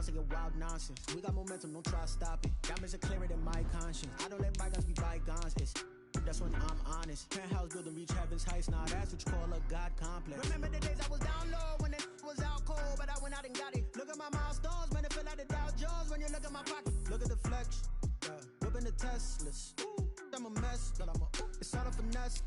say a wild nonsense. We got momentum, don't try to stop it. Diamonds are clearer than my conscience. I don't let bygones be bygones. That's when I'm honest. Penthouse building, reach heaven's heights. Now that's what you call a God complex. Remember the days I was down low when it was out cold, but I went out and got it. Look at my milestones, man, it feel like the Dow Jones when you look at my pocket. Look at the flex, whipping the Teslas. I'm a mess, but it's all a finesse.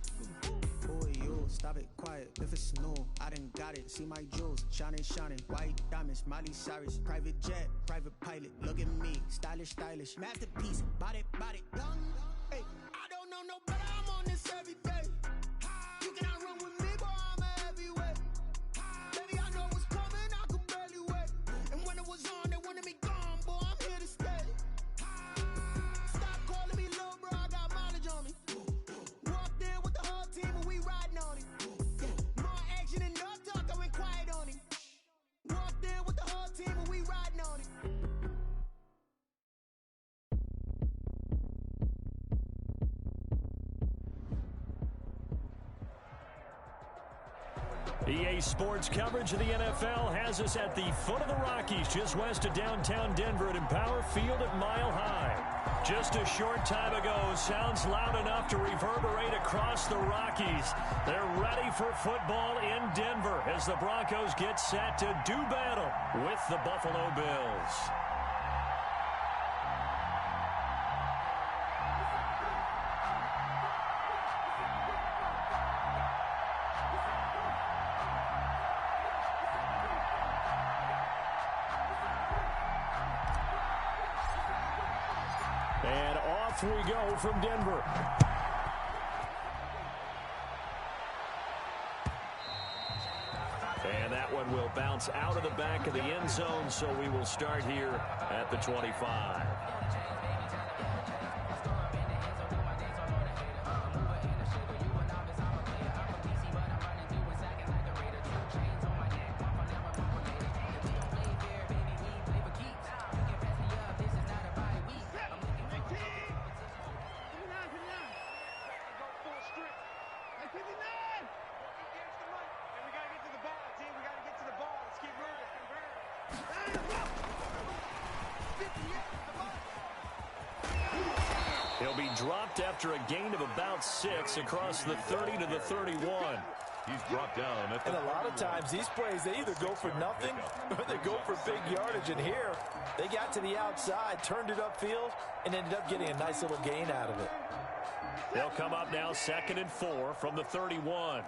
Boy, you stop it, quiet. If it's new, I done got it. See my jewels, shining, white diamonds, Miley Cyrus, private jet, private pilot. Look at me, stylish, masterpiece, body, young. Hey, I don't know no better. I'm on this every day. You cannot run with me, boy. I'm a heavyweight. Baby, I know what's coming. I could barely wait. And when it was on, they wanted me gone, boy. I'm here to stay. Stop calling me little bro. I got mileage on me. Walked in with the whole team and we riding on it. More action and no talk. I went quiet on it. Walked in with the whole team and we riding on it. EA Sports coverage of the NFL has us at the foot of the Rockies, just west of downtown Denver at Empower Field at Mile High. Just a short time ago, sounds loud enough to reverberate across the Rockies. They're ready for football in Denver as the Broncos get set to do battle with the Buffalo Bills. And off we go from Denver. And that one will bounce out of the back of the end zone, so we will start here at the 25. He'll be dropped after a gain of about 6 across the 30 to the 31. He's brought down. And a lot of times these plays, they either go for nothing or they go for big yardage. And here, they got to the outside, turned it upfield, and ended up getting a nice little gain out of it. They'll come up now 2nd and 4 from the 31.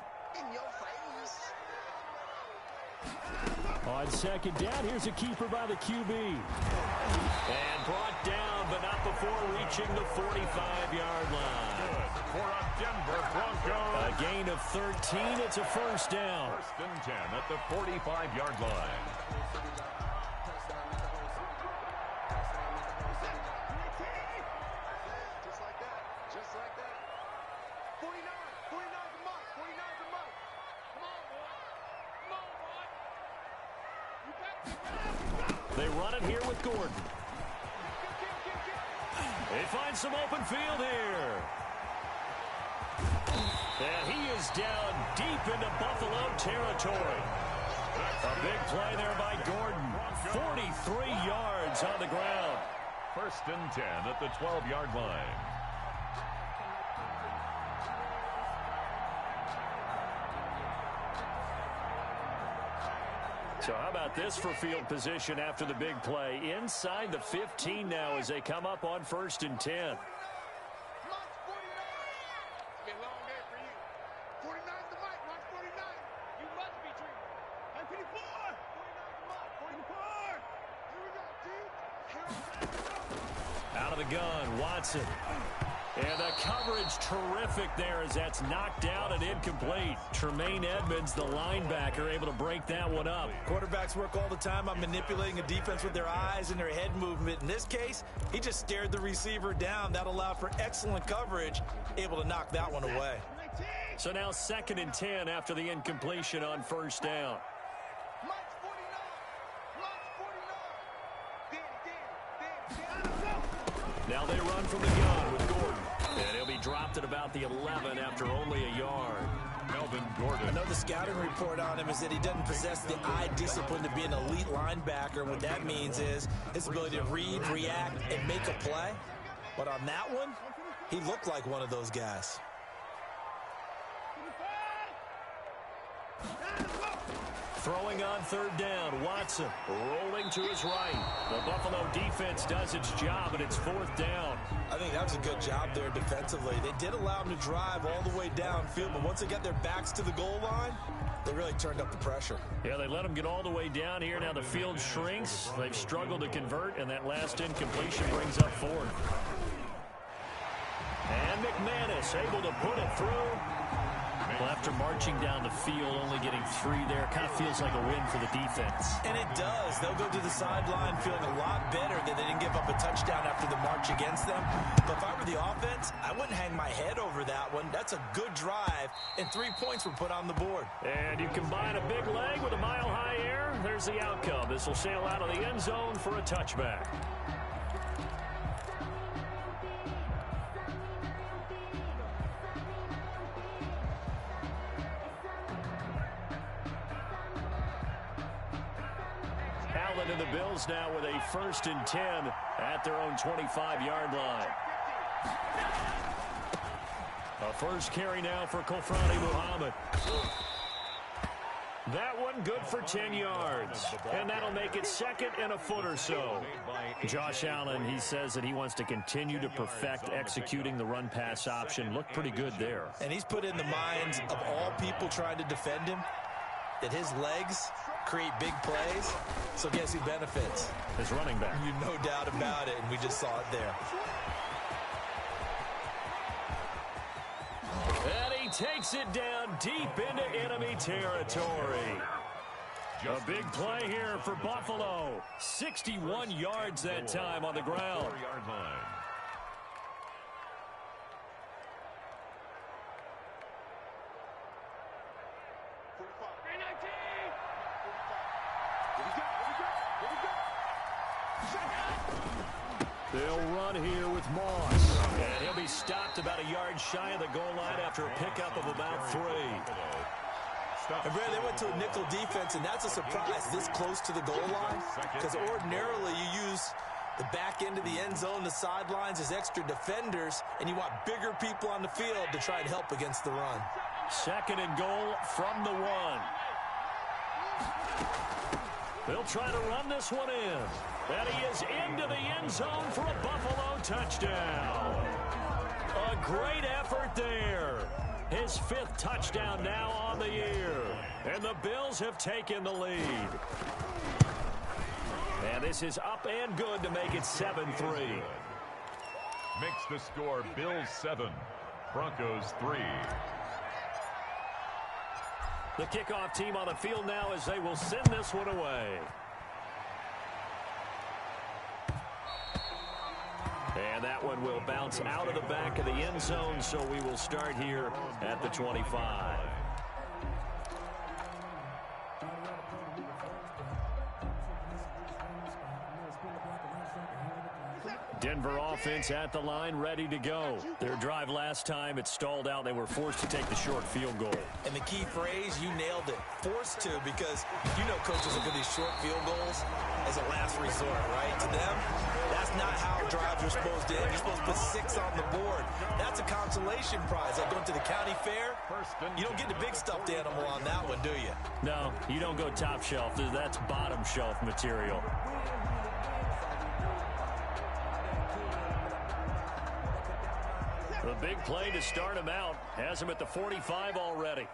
On 2nd down, here's a keeper by the QB. And brought down, but not before reaching the 45-yard line. Good for a Denver Broncos. A gain of 13. It's a first down. 1st and 10 at the 45-yard line. Just like that. 49. 49's a mark. 49's a mark. Come on, boy. Come on, boy. You got to. They run it here with Gordon. They find some open field here. And he is down deep into Buffalo territory. A big play there by Gordon. 43 yards on the ground. 1st and 10 at the 12-yard line. So how about this for field position after the big play? Inside the 15 now as they come up on 1st and 10. Out of the gun, Watson. And the coverage terrific there as that's knocked out and incomplete. Tremaine Edmonds, the linebacker, able to break that one up. Quarterbacks work all the time on manipulating a defense with their eyes and their head movement. In this case, he just stared the receiver down. That allowed for excellent coverage, able to knock that one away. So now 2nd and 10 after the incompletion on 1st down. Now they run from the gun with Gordon. And he'll be dropped at about the 11 after only a yard. Melvin I know the scouting report on him is that he doesn't possess the eye discipline to be an elite linebacker. What that means is his ability to read, react, and make a play. But on that one, he looked like one of those guys. Throwing on third down, Watson rolling to his right. The Buffalo defense does its job, and it's fourth down. I think that was a good job there defensively. They did allow him to drive all the way downfield, but once they got their backs to the goal line, they really turned up the pressure. Yeah, they let them get all the way down here. Now the field shrinks. They've struggled to convert, and that last incompletion brings up fourth. And McManus able to put it through. Well, after marching down the field, only getting 3 there, kind of feels like a win for the defense. And it does. They'll go to the sideline feeling a lot better that they didn't give up a touchdown after the march against them. But if I were the offense, I wouldn't hang my head over that one. That's a good drive, and 3 points were put on the board. And you combine a big leg with a mile-high air, there's the outcome. This will sail out of the end zone for a touchback. And the Bills now with a 1st and 10 at their own 25-yard line. A first carry now for Kofrani Muhammad. That one good for 10 yards. And that'll make it 2nd and a foot or so. Josh Allen, he says that he wants to continue to perfect executing the run-pass option. Looked pretty good there. And he's put in the minds of all people trying to defend him that his legs create big plays. So guess who benefits? His running back. You no doubt about it, and we just saw it there. And he takes it down deep into enemy territory. A big play here for Buffalo. 61 yards that time on the ground. 4-yard line. They'll run here with Moss. And he'll be stopped about a yard shy of the goal line after a pickup of about 3. And Brad, they went to a nickel defense, and that's a surprise this close to the goal line, because ordinarily you use the back end of the end zone, the sidelines as extra defenders, and you want bigger people on the field to try and help against the run. 2nd and goal from the 1. They'll try to run this one in. And he is into the end zone for a Buffalo touchdown. A great effort there. His 5th touchdown now on the year. And the Bills have taken the lead. And this is up and good to make it 7-3. Makes the score Bills 7, Broncos 3. The kickoff team on the field now as they will send this one away. And that one will bounce out of the back of the end zone, so we will start here at the 25. Denver offense at the line, ready to go. Their drive last time, it stalled out. They were forced to take the short field goal. And the key phrase, you nailed it. Forced to, because you know coaches look at these short field goals as a last resort, right? To them, that's not how drives are supposed to end. You're supposed to put 6 on the board. That's a consolation prize. Like going to the county fair, you don't get the big stuffed animal on that one, do you? No, you don't go top shelf. That's bottom shelf material. The big play to start him out has him at the 45 already.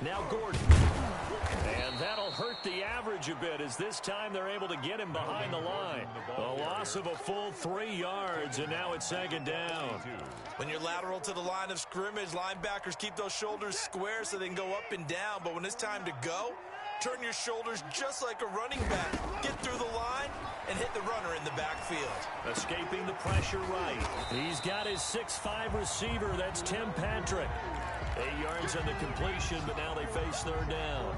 Now Gordon. And that'll hurt the average a bit as this time they're able to get him behind the line. A loss of a full 3 yards, and now it's 2nd down. When you're lateral to the line of scrimmage, linebackers keep those shoulders square so they can go up and down. But when it's time to go, turn your shoulders just like a running back. Get through the line and hit the runner in the backfield. Escaping the pressure right. He's got his 6'5" receiver. That's Tim Patrick. 8 yards on the completion, but now they face 3rd down.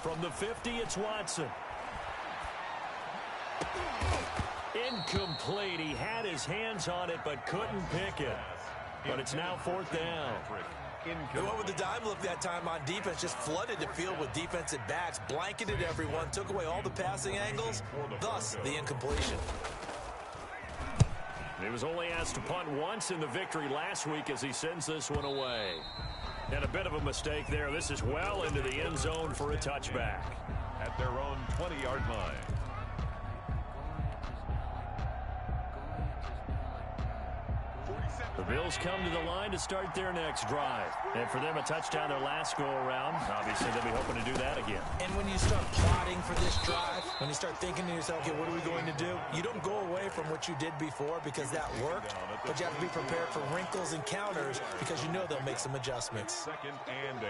From the 50, it's Watson. Incomplete. He had his hands on it but couldn't pick it. But it's now 4th down. They went with the dime look that time on defense, just flooded the field with defensive backs, blanketed everyone, took away all the passing angles, thus the incompletion. He was only asked to punt once in the victory last week as he sends this one away. And a bit of a mistake there. This is well into the end zone for a touchback. At their own 20-yard line. The Bills come to the line to start their next drive. And for them, a touchdown their last go-around. Obviously, they'll be hoping to do that again. And when you start plotting for this drive, when you start thinking to yourself, okay, what are we going to do? You don't go away from what you did before because that worked, but you have to be prepared for wrinkles and counters because you know they'll make some adjustments. 2nd and 8.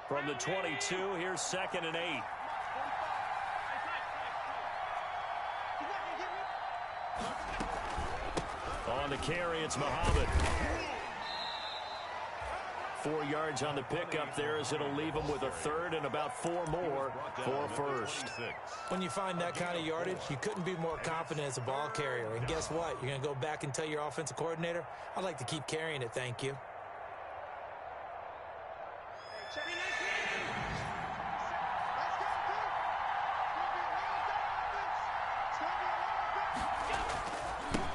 From the 22, here's 2nd and 8. On the carry, it's Muhammad. 4 yards on the pickup there as it'll leave him with a 3rd and about 4 more for a 1st. When you find that kind of yardage, you couldn't be more confident as a ball carrier. And guess what? You're going to go back and tell your offensive coordinator, I'd like to keep carrying it, thank you.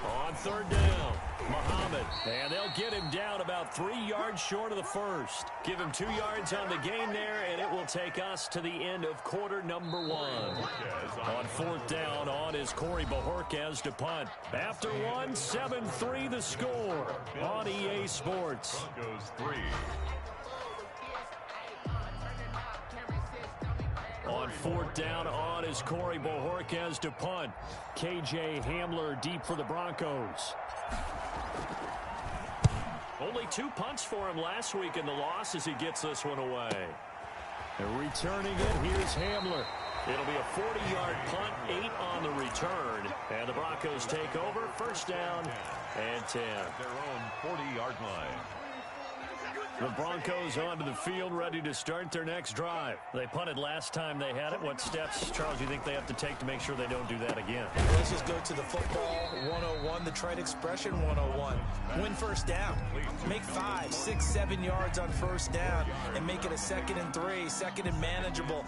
On 3rd down, Muhammad. And they'll get him down about 3 yards short of the 1st. Give him 2 yards on the gain there, and it will take us to the end of quarter number 1. On 4th down, on is Corey Bojorquez to punt. After 1, 7-3 the score on EA Sports. Broncos 3. On 4th down, on is Corey Bojorquez to punt. KJ Hamler deep for the Broncos. Only 2 punts for him last week in the loss as he gets this one away. And returning it, here's Hamler. It'll be a 40-yard punt, 8 on the return. And the Broncos take over, 1st down and 10. Their own 40-yard line. The Broncos onto the field, ready to start their next drive. They punted last time they had it. What steps, Charles, do you think they have to take to make sure they don't do that again? Let's just go to the football 101, the trade expression 101. Win 1st down. Make 5, 6, 7 yards on 1st down and make it a 2nd and 3, 2nd and manageable.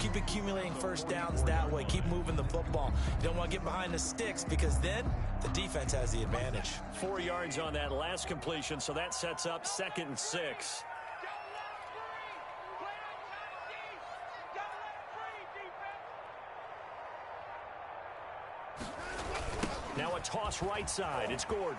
Keep accumulating 1st downs that way. Keep moving the football. You don't want to get behind the sticks because then the defense has the advantage. 4 yards on that last completion, so that sets up 2nd and 6. Now a toss right side. It's Gordon.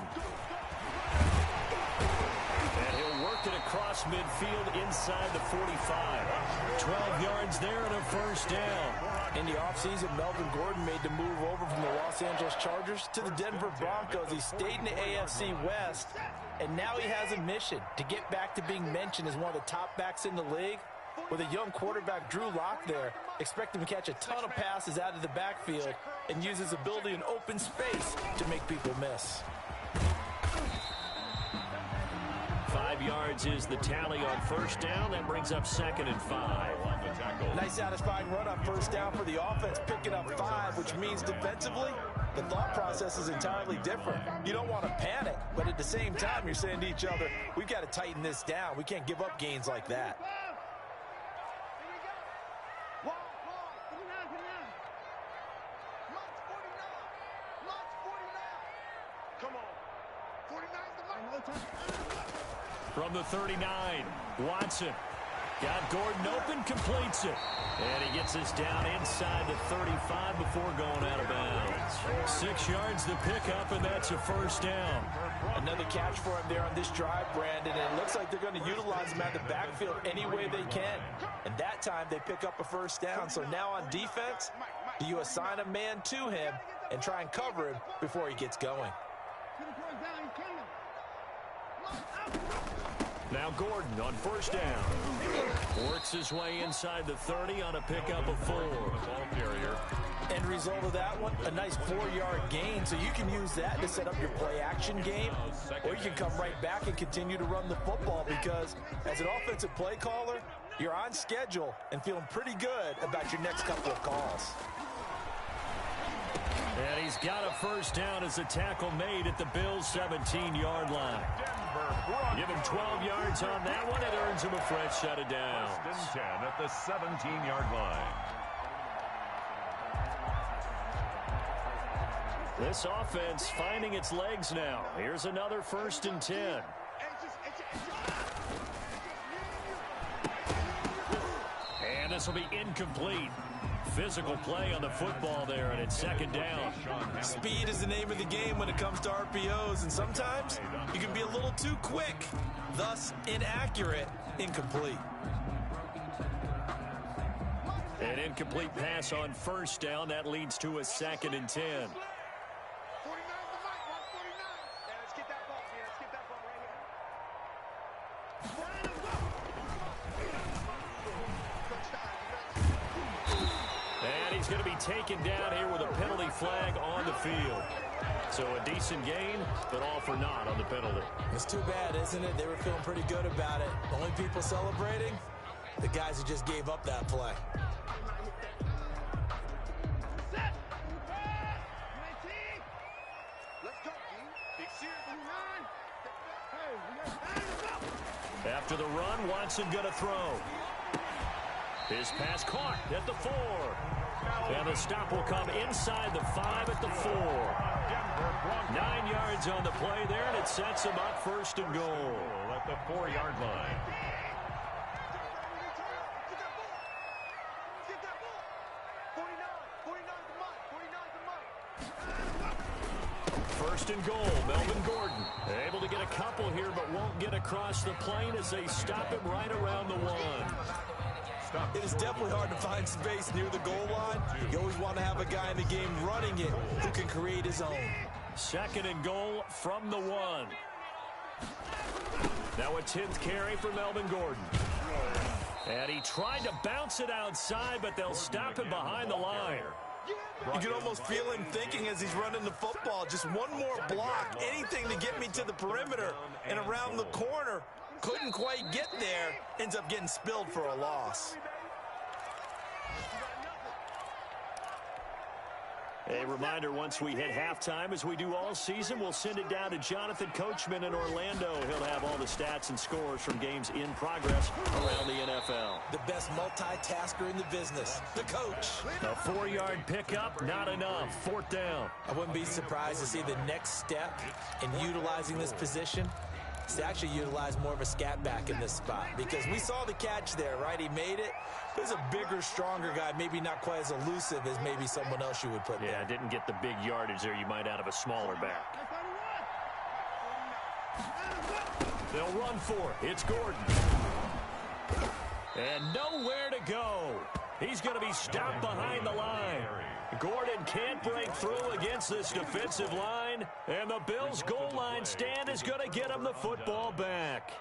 And he'll work it across midfield inside the 45. 12 yards there and a 1st down. In the offseason, Melvin Gordon made the move over from the Los Angeles Chargers to the Denver Broncos. He stayed in the AFC West, and now he has a mission to get back to being mentioned as one of the top backs in the league. With a young quarterback, Drew Lock, there, expect him to catch a ton of passes out of the backfield and use his ability in open space to make people miss. 5 yards is the tally on 1st down. That brings up 2nd and 5. Nice satisfying run on 1st down for the offense, picking up 5, which means defensively, the thought process is entirely different. You don't want to panic, but at the same time, you're saying to each other, we've got to tighten this down. We can't give up gains like that. From the 39, Watson got Gordon open, completes it. And he gets us down inside the 35 before going out of bounds. 6 yards the pickup, and that's a 1st down. Another catch for him there on this drive, Brandon, and it looks like they're going to utilize him at the backfield any way they can. And that time they pick up a 1st down. So now on defense, do you assign a man to him and try and cover him before he gets going? Now Gordon on 1st down. Works his way inside the 30 on a pickup of 4. And result of that one, a nice 4-yard gain. So you can use that to set up your play-action game, or you can come right back and continue to run the football because as an offensive play caller, you're on schedule and feeling pretty good about your next couple of calls. And he's got a first down as a tackle made at the Bills' 17-yard line. Give him 12 yards on that one. It earns him a fresh set of downs. First and 10 at the 17-yard line. This offense finding its legs now. Here's another first and 10. And this will be incomplete. Physical play on the football there, and it's second down. Speed is the name of the game when it comes to RPOs, and sometimes you can be a little too quick, thus inaccurate, incomplete. An incomplete pass on first down. That leads to a second and 10. 49 to Mike, 149. Yeah, let's get that ball here. Let's get that ball right here. And he's going to be taken down here with a penalty flag on the field. So a decent gain, but all for naught on the penalty. It's too bad, isn't it? They were feeling pretty good about it. The only people celebrating, the guys who just gave up that play. After the run, Watson going to throw. His pass caught at the 4. And the stop will come inside the 5 at the 4. 9 yards on the play there, and it sets him up first and goal. At the 4-yard line. First and goal, Melvin Gordon. Able to get a couple here, but won't get across the plane as they stop him right around the 1. It is definitely hard to find space near the goal line. You always want to have a guy in the game running it who can create his own. Second and goal from the 1. Now a 10th carry for Melvin Gordon. And he tried to bounce it outside, but they'll stop him behind the line. You can almost feel him thinking as he's running the football. Just one more block, anything to get me to the perimeter and around the corner. Couldn't quite get there. Ends up getting spilled for a loss. A reminder, once we hit halftime, as we do all season, we'll send it down to Jonathan Coachman in Orlando. He'll have all the stats and scores from games in progress around the NFL. The best multitasker in the business, the coach. A 4-yard pickup, not enough. 4th down. I wouldn't be surprised to see the next step in utilizing this position is to actually utilize more of a scat back in this spot, because we saw the catch there, right? He made it. There's a bigger, stronger guy, maybe not quite as elusive as maybe someone else you would put there. Yeah, didn't get the big yardage there you might out of a smaller back. They'll run for it. It's Gordon. And nowhere to go. He's going to be stopped behind the line. Gordon can't break through against this defensive line, and the Bills' goal line stand is going to get him the football back.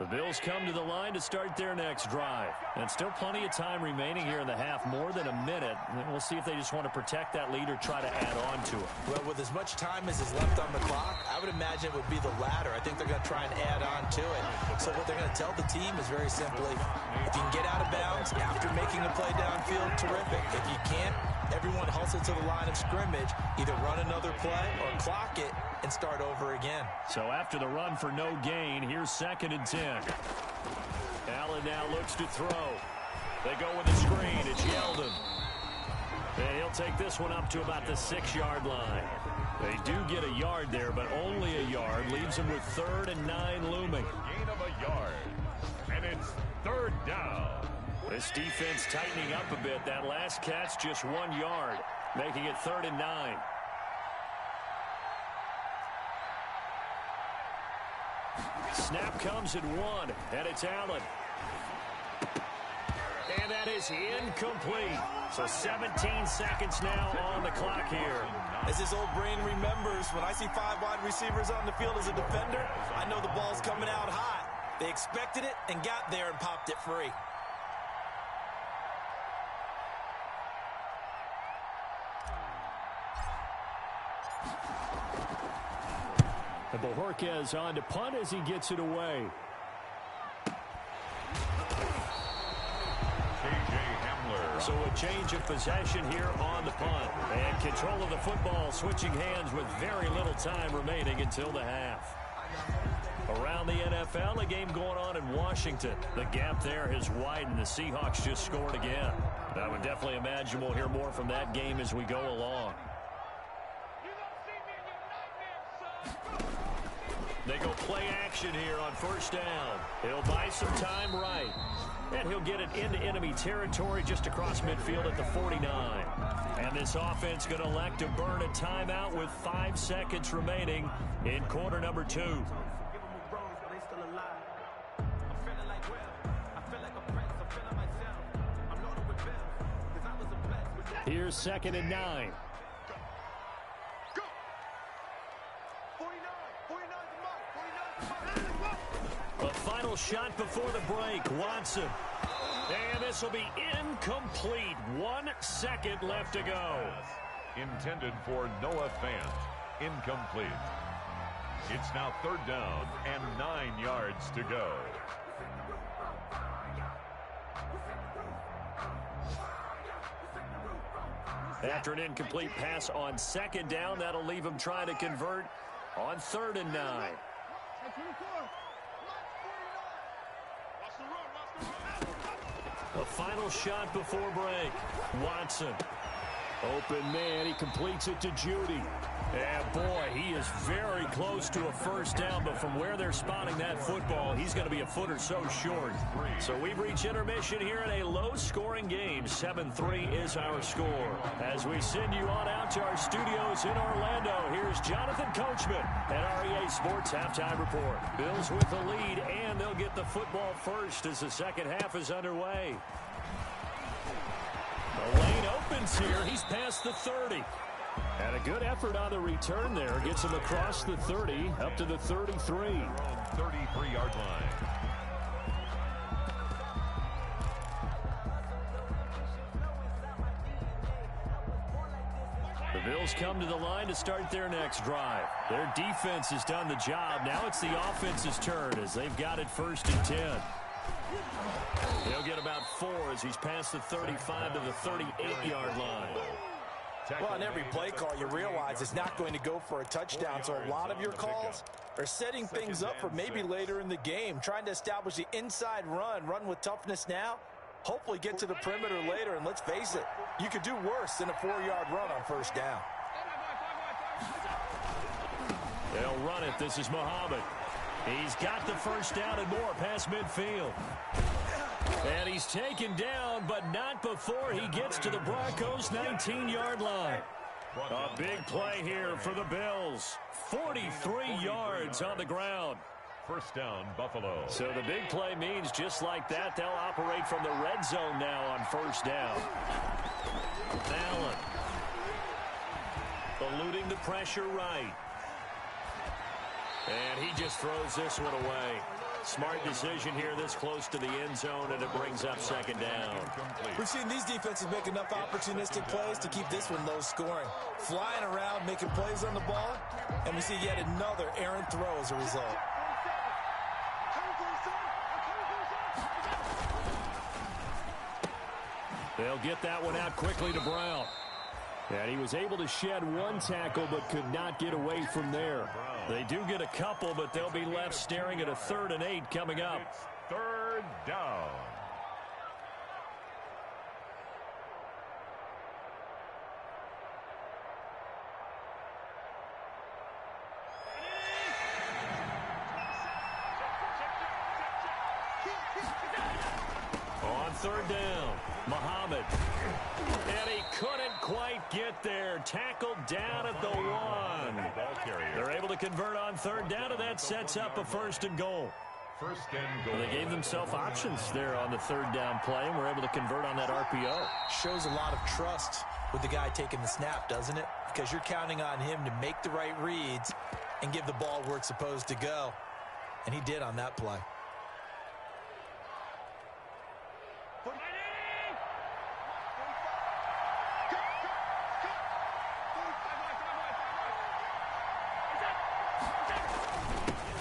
The Bills come to the line to start their next drive. And still plenty of time remaining here in the half, more than a minute. And we'll see if they just want to protect that lead or try to add on to it. Well, with as much time as is left on the clock, I would imagine it would be the latter. I think they're going to try and add on to it. So what they're going to tell the team is very simply, if you can get out of bounds after making a play downfield, terrific. If you can't, everyone hustle to the line of scrimmage, either run another play or clock it and start over again. So after the run for no gain, here's 2nd and 10. Allen now looks to throw. They go with the screen. It's Yeldon. And he'll take this one up to about the 6-yard line. They do get a yard there, but only a yard. Leaves them with 3rd and 9 looming. Gain of a yard. And it's 3rd down. This defense tightening up a bit. That last catch just 1 yard, making it 3rd and 9. Snap comes at 1, and it's Allen. And that is incomplete. So 17 seconds now on the clock here. As his old brain remembers, when I see 5 wide receivers on the field as a defender, I know the ball's coming out hot. They expected it and got there and popped it free. And Bojorquez on to punt as he gets it away. So a change of possession here on the punt. And control of the football switching hands with very little time remaining until the half. Around the NFL, a game going on in Washington. The gap there has widened. The Seahawks just scored again. I would definitely imagine we'll hear more from that game as we go along. They go play action here on first down. He'll buy some time right. And he'll get it into enemy territory just across midfield at the 49. And this offense going to elect to burn a timeout with 5 seconds remaining in quarter number 2. Here's 2nd and 9. A final shot before the break. Watson. And this will be incomplete. 1 second left to go. Intended for Noah Fant. Incomplete. It's now 3rd down and 9 yards to go. After an incomplete pass on 2nd down, that'll leave him trying to convert on 3rd and 9. A final shot before break. Watson. Open man. He completes it to Judy. And boy, he is very close to a first down, but from where they're spotting that football, he's going to be a foot or so short. So we've reached intermission here in a low-scoring game. 7-3 is our score. As we send you on out to our studios in Orlando, here's Jonathan Coachman at REA Sports Halftime Report. Bills with the lead, and they'll get the football first as the second half is underway. The lane opens here. He's past the 30. And a good effort on the return there. Gets him across the 30, up to the 33. 33-yard line. The Bills come to the line to start their next drive. Their defense has done the job. Now it's the offense's turn as they've got it 1st and 10. He'll get about 4 as he's past the 35 to the 38-yard line. Well, on every play call, you realize it's not going to go for a touchdown, so a lot of your calls are setting things up for maybe later in the game, trying to establish the inside run with toughness now, hopefully get to the perimeter later, and let's face it, you could do worse than a 4-yard run on first down. They'll run it. This is Muhammad. He's got the first down and more past midfield. And he's taken down, but not before he gets to the Broncos' 19-yard line. A big play here for the Bills. 43 yards on the ground. First down, Buffalo. So the big play means just like that, they'll operate from the red zone now on first down. Allen. Eluding the pressure right. And he just throws this one away. Smart decision here this close to the end zone, and it brings up 2nd down. We've seen these defenses make enough opportunistic plays to keep this one low scoring. Flying around, making plays on the ball, and we see yet another errant throw as a result. They'll get that one out quickly to Brown. And he was able to shed 1 tackle but could not get away from there. They do get a couple, but they'll be left staring at a 3rd and 8 coming up. It's 3rd down. On 3rd down, Muhammad. And he couldn't quite get there. Tackled down at the 1. They're able to convert on 3rd down, and that sets up a 1st and goal. First and goal. Well, they gave themselves options there on the third down play and were able to convert on that RPO. Shows a lot of trust with the guy taking the snap, doesn't it? Because you're counting on him to make the right reads and give the ball where it's supposed to go. And he did on that play.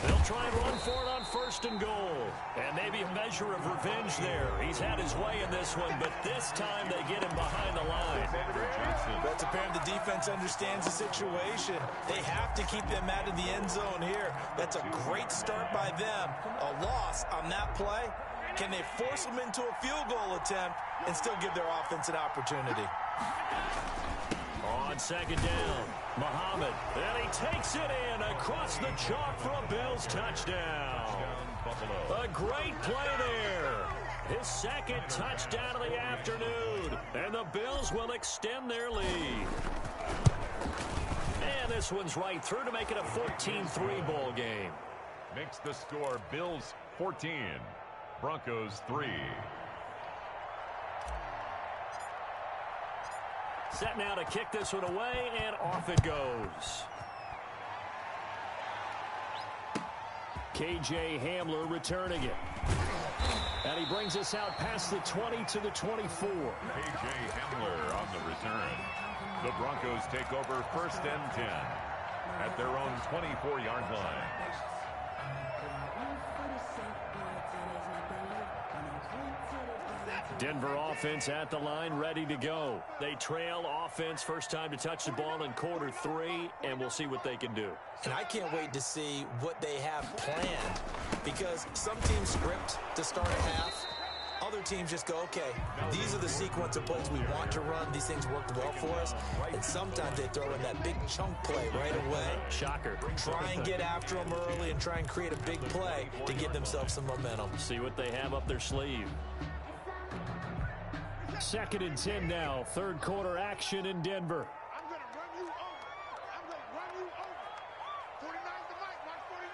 They'll try and run for it on first and goal. And maybe a measure of revenge there. He's had his way in this one, but this time they get him behind the line. That's apparent the defense understands the situation. They have to keep them out of the end zone here. That's a great start by them. A loss on that play. Can they force them into a field goal attempt and still give their offense an opportunity? On second down, Muhammad, and he takes it in across the chalk for a Bills touchdown. A great play there. His second touchdown of the afternoon, and the Bills will extend their lead. And this one's right through to make it a 14-3 ball game. Makes the score Bills 14, Broncos 3. Set now to kick this one away, and off it goes. K.J. Hamler returning it. And he brings us out past the 20 to the 24. K.J. Hamler on the return. The Broncos take over first and 10 at their own 24-yard line. Denver offense at the line, ready to go. They trail offense, first time to touch the ball in quarter 3, and we'll see what they can do. And I can't wait to see what they have planned, because some teams script to start a half. Other teams just go, okay, these are the sequence of plays we want to run. These things worked well for us. And sometimes they throw in that big chunk play right away. Shocker. Try and get after them early and try and create a big play to give themselves some momentum. See what they have up their sleeve. Second and 10 now. Third quarter action in Denver. I'm going to run you over. I'm going to run you over. 49 to Mike. Watch 49.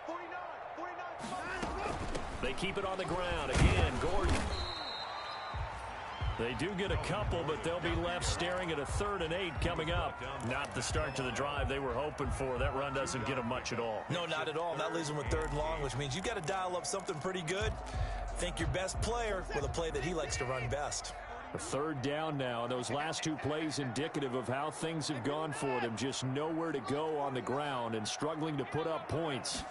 49 to Mike. They keep it on the ground. Again, Gordon. They do get a couple, but they'll be left staring at a 3rd and 8 coming up. Not the start to the drive they were hoping for. That run doesn't get them much at all. No, not at all. That leaves them with 3rd and long, which means you've got to dial up something pretty good. Think your best player with a play that he likes to run best. A 3rd down now, and those last 2 plays indicative of how things have gone for them. Just nowhere to go on the ground and struggling to put up points.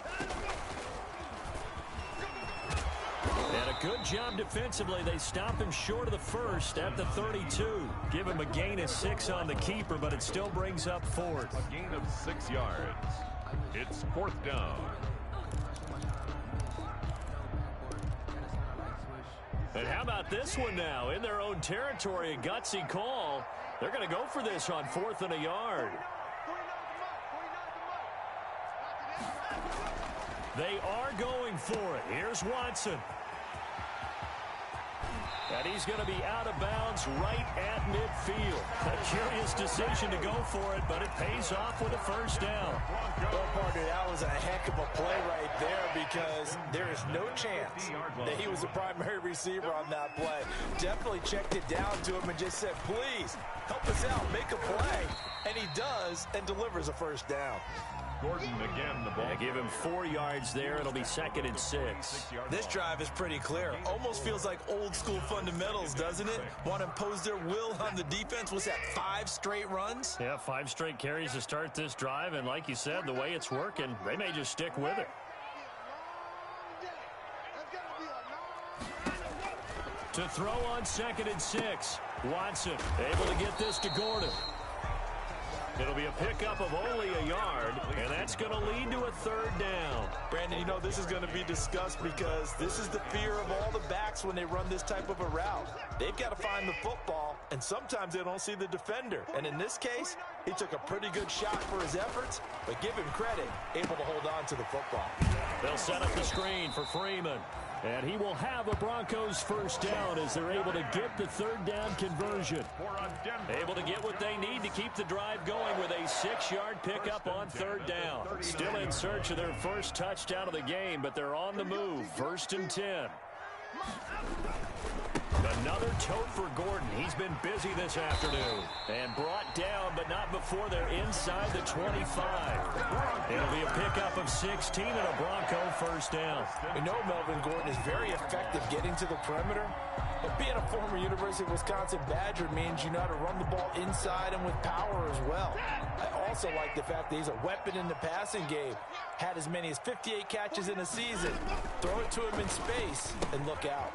And a good job defensively. They stop him short of the first at the 32. Give him a gain of 6 on the keeper, but it still brings up 4th. A gain of 6 yards. It's 4th down. And how about this one now? In their own territory, a gutsy call. They're going to go for this on 4th and a yard. They are going for it. Here's Watson. And he's going to be out of bounds right at midfield. A curious decision to go for it, but it pays off with a 1st down. Well, partner, that was a heck of a play right there, because there is no chance that he was the primary receiver on that play. Definitely checked it down to him and just said, please, help us out, make a play. And he does, and delivers a 1st down. Gordon again, the ball. Yeah, give him 4 yards there. It'll be 2nd and 6. This drive is pretty clear. Almost feels like old school fundamentals, doesn't it? Want to impose their will on the defense. Was that 5 straight runs? Yeah, 5 straight carries to start this drive. And like you said, the way it's working, they may just stick with it. To throw on 2nd and 6. Watson able to get this to Gordon. It'll be a pickup of only a yard, and that's going to lead to a 3rd down. Brandon, you know this is going to be discussed, because this is the fear of all the backs when they run this type of a route. They've got to find the football, and sometimes they don't see the defender. And in this case, he took a pretty good shot for his efforts, but give him credit, able to hold on to the football. They'll set up the screen for Freeman. And he will have a Broncos first down as they're able to get the third down conversion. Able to get what they need to keep the drive going with a 6-yard pickup on third down. Still in search of their first touchdown of the game, but they're on the move. 1st and 10. Another tote for Gordon. He's been busy this afternoon. And brought down, but not before they're inside the 25. It'll be a pickup of 16 and a Bronco first down. We know Melvin Gordon is very effective getting to the perimeter, but being a former University of Wisconsin Badger means you know how to run the ball inside and with power as well. I also like the fact that he's a weapon in the passing game. Had as many as 58 catches in a season. Throw it to him in space and look out.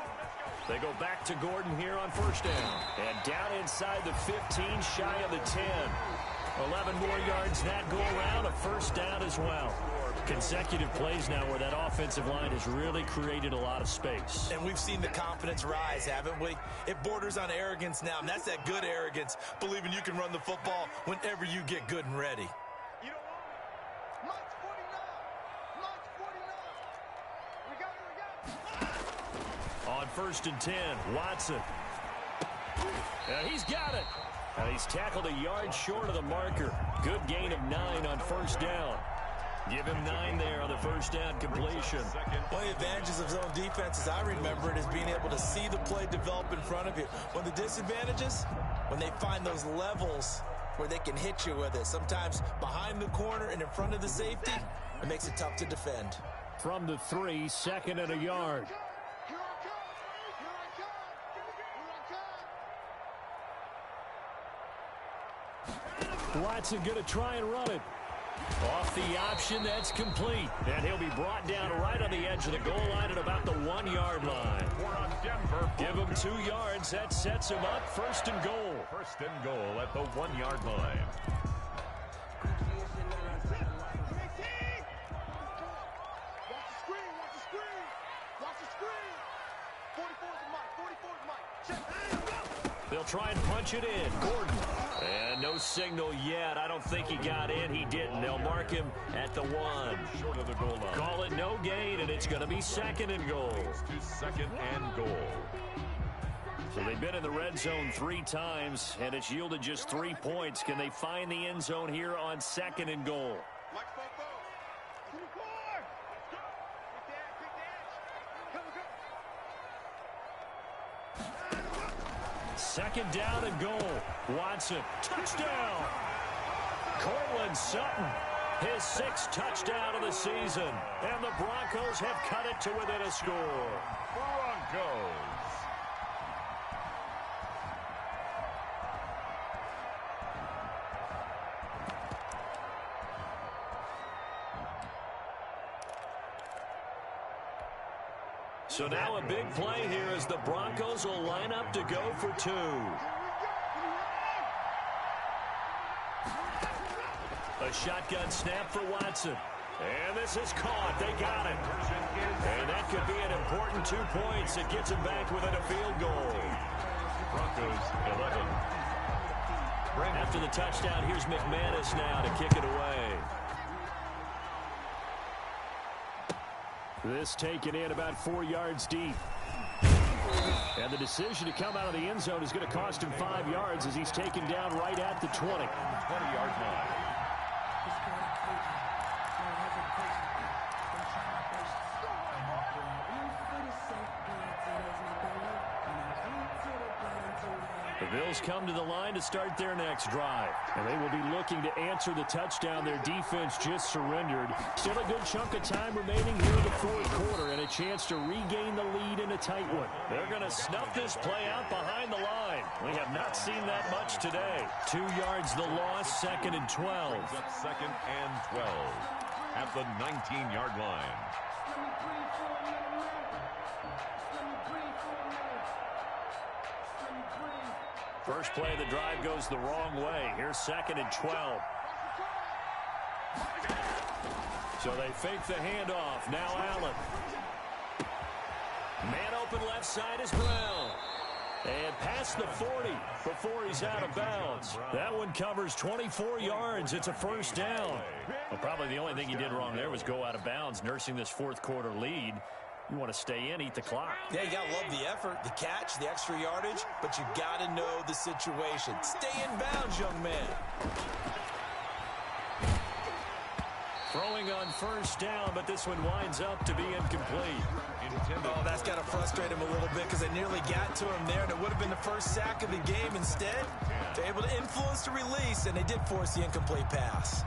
They go back to Gordon here on first down. And down inside the 15, shy of the 10. 11 more yards that go around, a first down as well. Consecutive plays now where that offensive line has really created a lot of space. And we've seen the confidence rise, haven't we? It borders on arrogance now, and that's that good arrogance, believing you can run the football whenever you get good and ready. You don't want it. March 49. March 49. We got it. On 1st and 10, Watson. He's got it. And he's tackled a yard short of the marker. Good gain of 9 on first down. Give him 9 there on the first down completion. One of the advantages of zone defense, as I remember it, is being able to see the play develop in front of you. One of the disadvantages, when they find those levels where they can hit you with it, sometimes behind the corner and in front of the safety, it makes it tough to defend. From the 3, 2nd and a yard. Here I come. Here I come. Here I come. Watson going to try and run it. Off the option, that's complete. And he'll be brought down right on the edge of the goal line at about the 1-yard line. Give him 2 yards. That sets him up. 1st and goal. 1st and goal at the 1-yard line. Watch the screen. Watch the screen. Watch the screen. 44 is Mike. 44 is Mike. Check. They'll try and punch it in. Gordon. And no signal yet. I don't think he got in. He didn't. They'll mark him at the 1. Short of the goal line. Call it no gain, and it's going to be 2nd and goal. To 2nd and goal. So they've been in the red zone 3 times, and it's yielded just 3 points. Can they find the end zone here on 2nd and goal? Mike Foco. 24. Go. Big dash. Big dash. Come, go. 2nd down and goal. Watson, touchdown. Cortland Sutton, his 6th touchdown of the season. And the Broncos have cut it to within a score. Broncos. So now a big play here as the Broncos will line up to go for 2. A shotgun snap for Watson. And this is caught. They got it. And that could be an important 2 points. It gets them back within a field goal. Broncos 11. After the touchdown, here's McManus now to kick it away. This taken in about 4 yards deep. And the decision to come out of the end zone is going to cost him 5 yards as he's taken down right at the 20. 20-yard line. The Bills come to the line to start their next drive. And they will be looking to answer the touchdown their defense just surrendered. Still a good chunk of time remaining here in the 4th quarter and a chance to regain the lead in a tight one. They're going to snuff this play out behind the line. We have not seen that much today. 2 yards the loss, 2nd and 12. Brings up 2nd and 12 at the 19-yard line. First play of the drive goes the wrong way. Here's 2nd and 12. So they fake the handoff. Now Allen. Man open left side is Brown. And past the 40 before he's out of bounds. That one covers 24 yards. It's a first down. Well, probably the only thing he did wrong there was go out of bounds, nursing this 4th quarter lead. You want to stay in, eat the clock. Yeah, you got to love the effort, the catch, the extra yardage, but you got to know the situation. Stay in bounds, young man. Throwing on first down, but this one winds up to be incomplete. Oh, that's got to frustrate him a little bit because they nearly got to him there, and it would have been the first sack of the game. Instead, they're able to influence the release, and they did force the incomplete pass.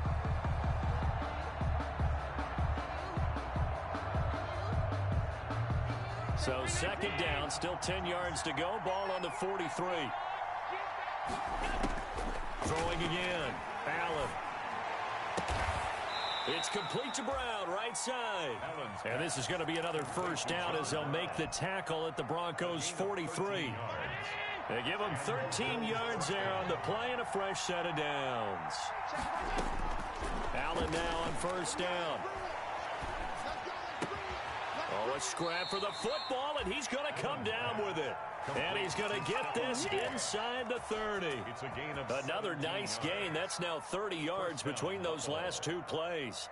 So second down, still 10 yards to go. Ball on the 43. Throwing again. Allen. It's complete to Brown, right side. And this is going to be another first down as they'll make the tackle at the Broncos' 43. They give them 13 yards there on the play and a fresh set of downs. Allen now on first down. Oh, a scrap for the football, and he's going to come down with it. And he's going to get this inside the 30. It's a gain of another nice gain. That's now 30 yards between those last two plays.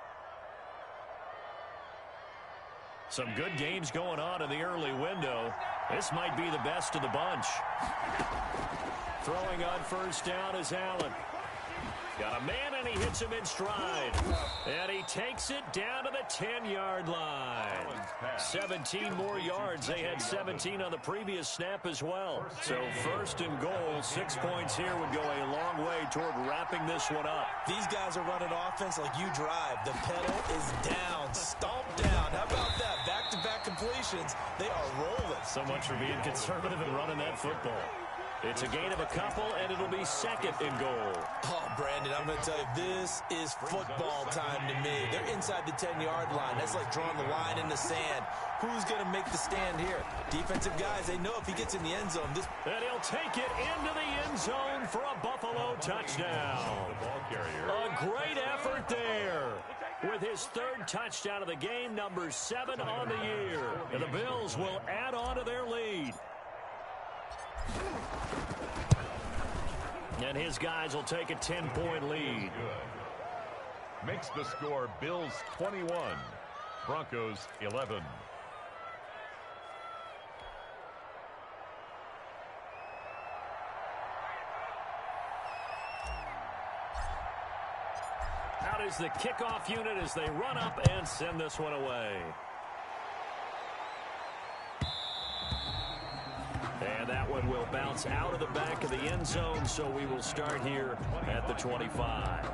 Some good games going on in the early window. This might be the best of the bunch. Throwing on first down is Allen. Got a man, and he hits him in stride. And he takes it down to the 10-yard line. 17 more yards. They had 17 on the previous snap as well. So first and goal, 6 points here would go a long way toward wrapping this one up. These guys are running offense like you drive. The pedal is down, stomped down. How about that? Back-to-back completions. They are rolling. So much for being conservative and running that football. It's a gain of a couple, and it'll be second and goal. Oh, Brandon, I'm going to tell you, this is football time to me. They're inside the 10-yard line. That's like drawing the line in the sand. Who's going to make the stand here? Defensive guys, they know if he gets in the end zone. And he'll take it into the end zone for a Buffalo touchdown. A great effort there. With his third touchdown of the game, number 7 on the year. And the Bills will add on to their lead. And his guys will take a 10-point lead. Makes the score Bills 21, Broncos 11. Out is the kickoff unit as they run up and send this one away. And that one will bounce out of the back of the end zone, so we will start here at the 25.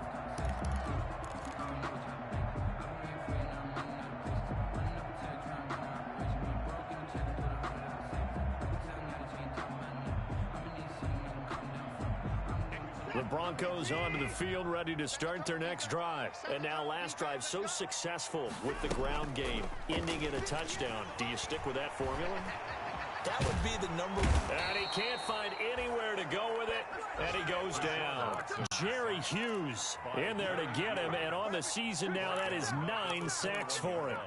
The Broncos onto the field, ready to start their next drive. And now last drive so successful with the ground game, ending in a touchdown. Do you stick with that formula? That would be the number. And he can't find anywhere to go with it, and he goes down. Jerry Hughes in there to get him, and on the season now, that is 9 sacks for him.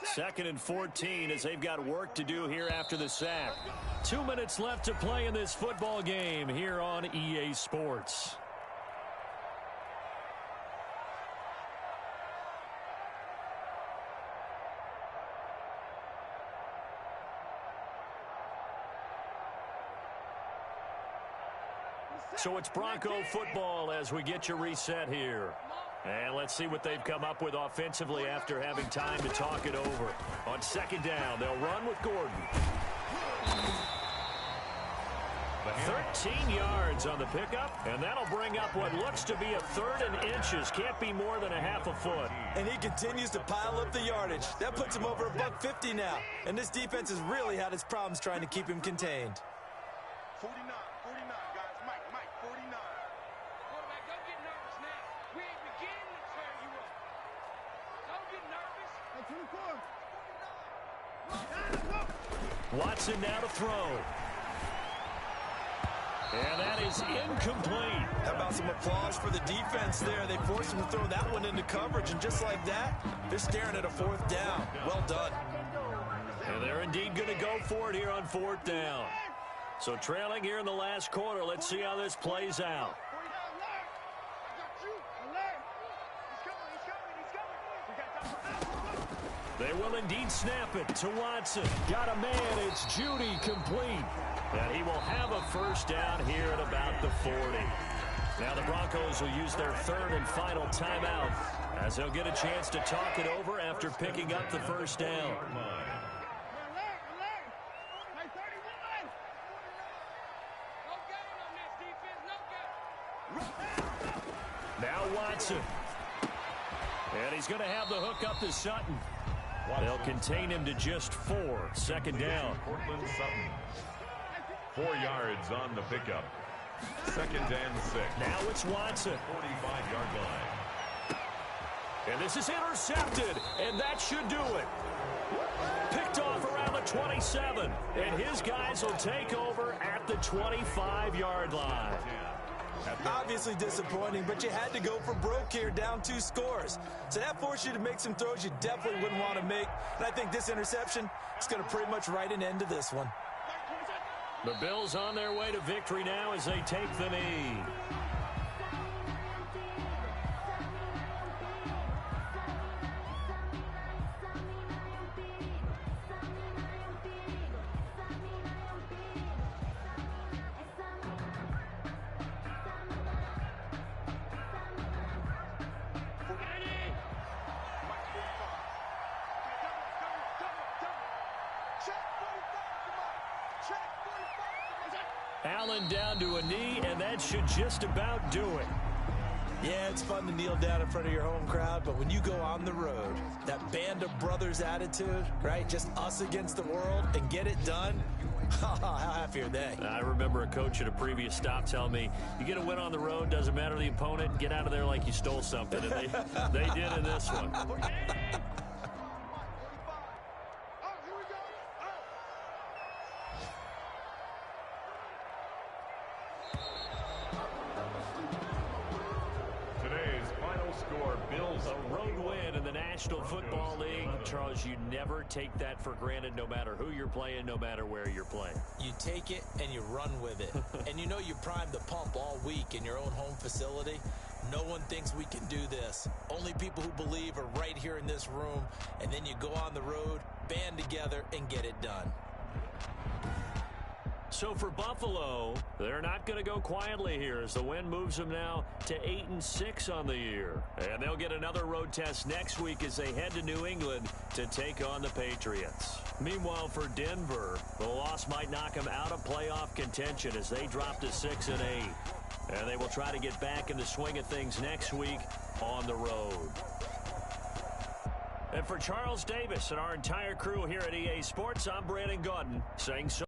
Second and 14 as they've got work to do here after the sack. 2 minutes left to play in this football game here on EA Sports. So it's Bronco football as we get you reset here. And let's see what they've come up with offensively after having time to talk it over. On second down, they'll run with Gordon. 13 yards on the pickup, and that'll bring up what looks to be a third and inches. Can't be more than a half a foot. And he continues to pile up the yardage. That puts him over $150 now. And this defense has really had its problems trying to keep him contained. 49, guys. Mike, 49. Quarterback, don't get nervous now. We ain't beginning to tear you up. Don't get nervous. That's 24. Watson now to throw. And that is incomplete. How about some applause for the defense there? They forced him to throw that one into coverage, and just like that, they're staring at a fourth down. Well done. And they're indeed going to go for it here on fourth down. So trailing here in the last quarter, let's see how this plays out. They will indeed snap it to Watson. Got a man. It's Judy complete. And he will have a first down here at about the 40. Now the Broncos will use their third and final timeout as they'll get a chance to talk it over after picking up the first down. Now Watson. And he's going to have the hook up to Sutton. They'll contain him to just 4. Second down. Cortland Sutton. 4 yards on the pickup. Second and 6. Now it's Watson. 45-yard line. And this is intercepted, and that should do it. Picked off around the 27, and his guys will take over at the 25-yard line. Obviously disappointing, but you had to go for broke here, down 2 scores. So that forced you to make some throws you definitely wouldn't want to make. And I think this interception is going to pretty much write an end to this one. The Bills on their way to victory now as they take the knee. Allen down to a knee, and that should just about do it. Yeah, it's fun to kneel down in front of your home crowd, but when you go on the road, that band of brothers attitude, right, just us against the world, and get it done, how happy are they? I remember a coach at a previous stop telling me, you get a win on the road, doesn't matter the opponent, get out of there like you stole something, and they did in this one. Football League, Charles, you never take that for granted no matter who you're playing, no matter where you're playing. You take it and you run with it. And you know you primed the pump all week in your own home facility. No one thinks we can do this. Only people who believe are right here in this room. And then you go on the road, band together, and get it done. So for Buffalo, they're not going to go quietly here as the win moves them now to 8-6 on the year. And they'll get another road test next week as they head to New England to take on the Patriots. Meanwhile, for Denver, the loss might knock them out of playoff contention as they drop to 6-8. And they will try to get back in the swing of things next week on the road. And for Charles Davis and our entire crew here at EA Sports, I'm Brandon Gaudin saying so.